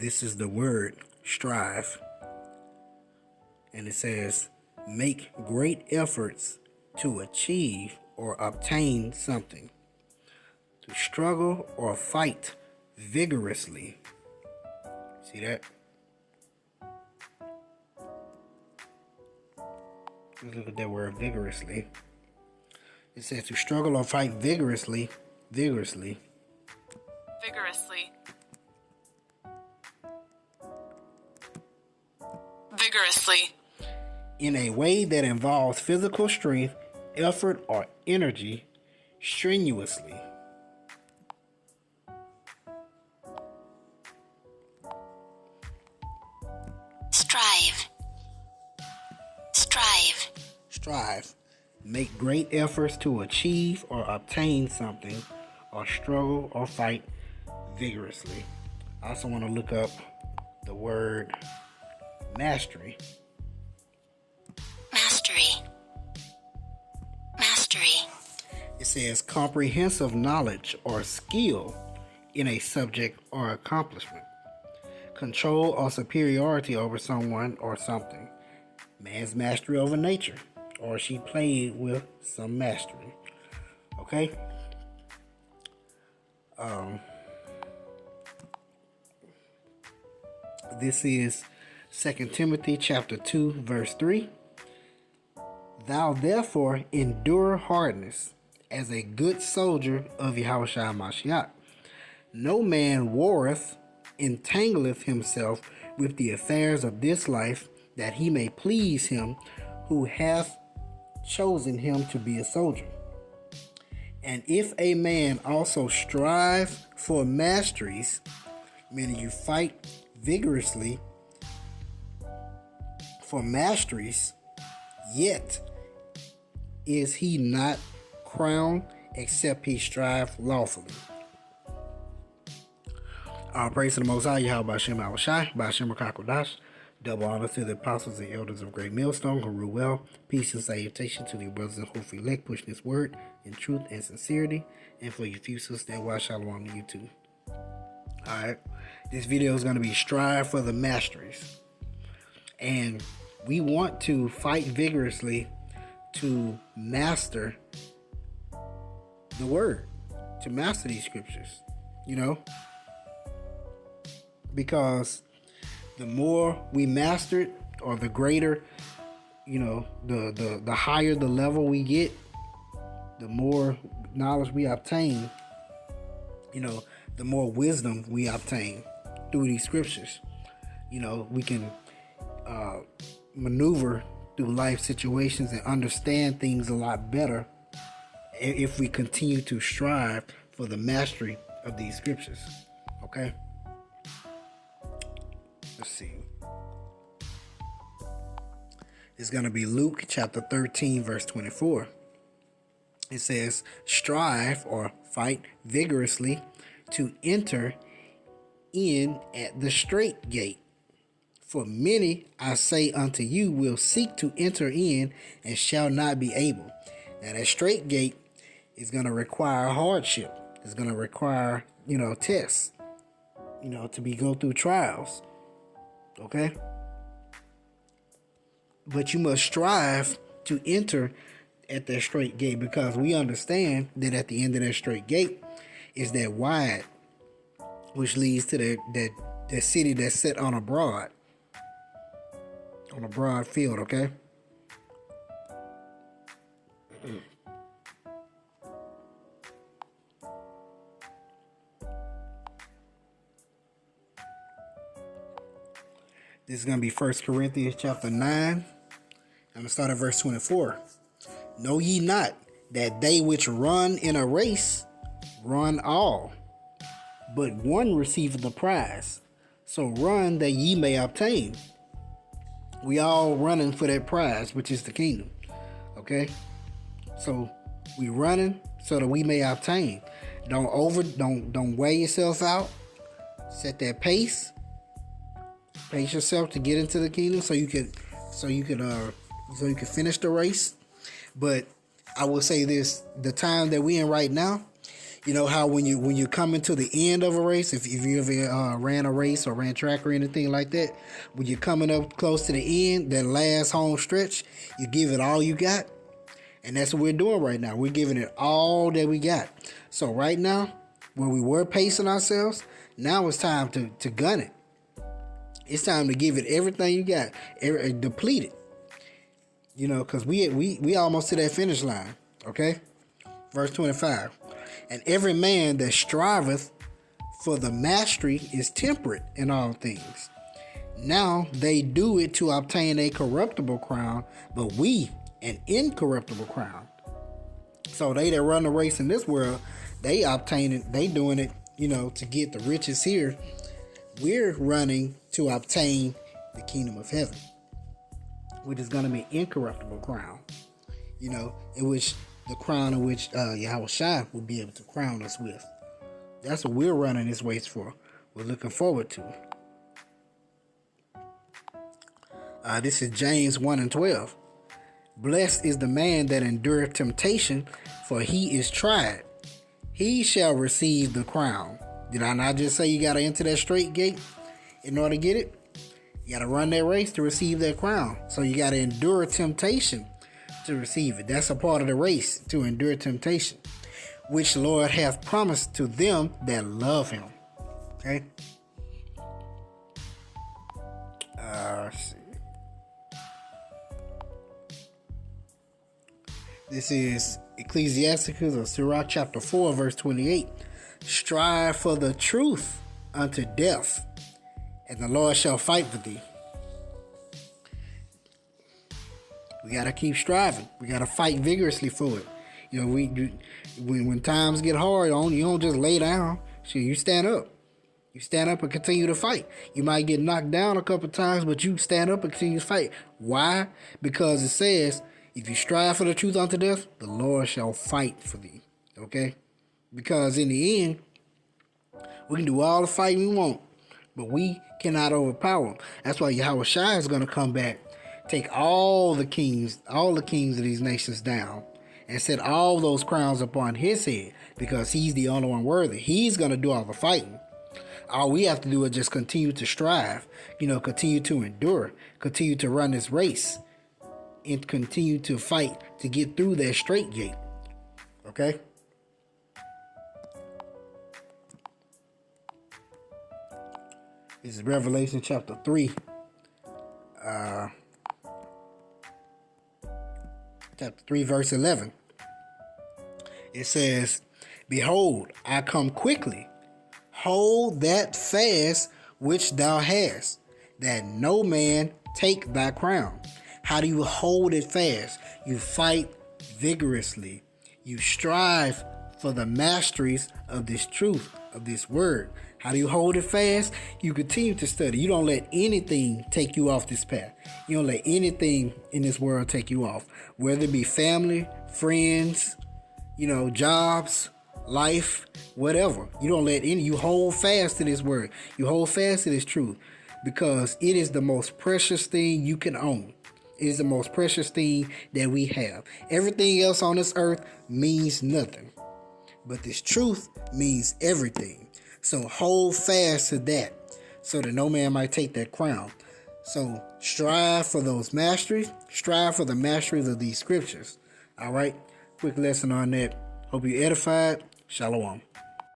this is the word strive. And it says, make great efforts to achieve or obtain something. To struggle or fight vigorously. See that? Let's look at that word vigorously. It says to struggle or fight vigorously. Vigorously. Vigorously. Vigorously. In a way that involves physical strength, effort, or energy, strenuously. Strive. Strive. Strive. Make great efforts to achieve or obtain something, or struggle or fight vigorously. I also want to look up the word mastery. Mastery. Mastery. It says comprehensive knowledge or skill in a subject or accomplishment. Control or superiority over someone or something. Man's mastery over nature. Or she played with some mastery. Okay? This is 2 Timothy chapter 2, verse 3. Thou therefore endure hardness as a good soldier of Yahushua Mashiach. No man warreth, entangleth himself with the affairs of this life, that he may please him who hath chosen him to be a soldier. And if a man also strive for masteries, meaning you fight vigorously for masteries, yet is he not crowned except he strive lawfully. All praise to the Most High, Yahweh B'Shem Awashai, B'Shem Rakakodash. Double honor to the apostles and elders of Great Millstone who rule well. Peace and salutation to the brothers and hopefully elect, pushing this word in truth and sincerity. And for you few sisters that watch Shalom on YouTube. Alright. This video is going to be Strive for the Masteries. And we want to fight vigorously to master the word. To master these scriptures. You know? Because the more we master it, or the greater, you know, the higher the level we get, the more knowledge we obtain, you know, the more wisdom we obtain through these scriptures. You know, we can maneuver through life situations and understand things a lot better if we continue to strive for the mastery of these scriptures. Okay? Let's see. It's going to be Luke chapter 13, verse 24. It says, strive or fight vigorously to enter in at the strait gate. For many, I say unto you, will seek to enter in and shall not be able. Now that strait gate is going to require hardship. It's going to require, you know, tests, you know, go through trials. Okay? But you must strive to enter at that straight gate, because we understand that at the end of that straight gate is that wide, which leads to that city that's set on a broad field. Okay? This is going to be 1 Corinthians chapter 9. I'm going to start at verse 24. Know ye not that they which run in a race run all, but one receiveth the prize. So run that ye may obtain. We all running for that prize, which is the kingdom. Okay? So we running so that we may obtain. Don't wear yourself out. Set that pace. Pace yourself to get into the kingdom so you can finish the race. But I will say this, the time that we're in right now, You know how when you come into the end of a race, if you ever ran a race or ran track or anything like that, when you're coming up close to the end, that last home stretch, you give it all you got. And that's what we're doing right now. We're giving it all that we got. So right now, where we were pacing ourselves, now it's time to gun it. It's time to give it everything you got, deplete it. You know, because we almost to that finish line. Okay? Verse 25. And every man that striveth for the mastery is temperate in all things. Now they do it to obtain a corruptible crown, but we an incorruptible crown. So they that run the race in this world, they doing it, you know, to get the riches here. We're running to obtain the kingdom of heaven, which is going to be an incorruptible crown, you know, in which the crown in which Yahweh Shai will be able to crown us with. That's what we're running this race for. We're looking forward to it. This is James 1:12. Blessed is the man that endureth temptation, for he is tried. He shall receive the crown. Did I not just say you got to enter that straight gate in order to get it? You got to run that race to receive that crown. So you got to endure temptation to receive it. That's a part of the race, to endure temptation, which Lord hath promised to them that love him. Okay? Let's see. This is Ecclesiasticus or Sirach chapter 4, verse 28. Strive for the truth unto death, and the Lord shall fight for thee. We got to keep striving. We got to fight vigorously for it. You know, when times get hard, you don't just lay down. Shit, you stand up. You stand up and continue to fight. You might get knocked down a couple times, but you stand up and continue to fight. Why? Because it says, if you strive for the truth unto death, the Lord shall fight for thee. Okay? Because in the end, we can do all the fighting we want, but we cannot overpower him. That's why Yahweh Shai is going to come back, take all the kings of these nations down, and set all those crowns upon his head, because he's the only one worthy. He's going to do all the fighting. All we have to do is just continue to strive, you know, continue to endure, continue to run this race, and continue to fight to get through that straight gate. Okay? This is Revelation chapter 3. Chapter 3, verse 11. It says, Behold, I come quickly. Hold that fast which thou hast, that no man take thy crown. How do you hold it fast? You fight vigorously. You strive for the masteries of this truth, of this word. How do you hold it fast? You continue to study. You don't let anything take you off this path. You don't let anything in this world take you off. Whether it be family, friends, you know, jobs, life, whatever. You don't let any, you hold fast to this word. You hold fast to this truth, because it is the most precious thing you can own. It is the most precious thing that we have. Everything else on this earth means nothing, but this truth means everything. So hold fast to that, so that no man might take that crown. So strive for those masteries. Strive for the masteries of these scriptures. All right. Quick lesson on that. Hope you edified. Shalom.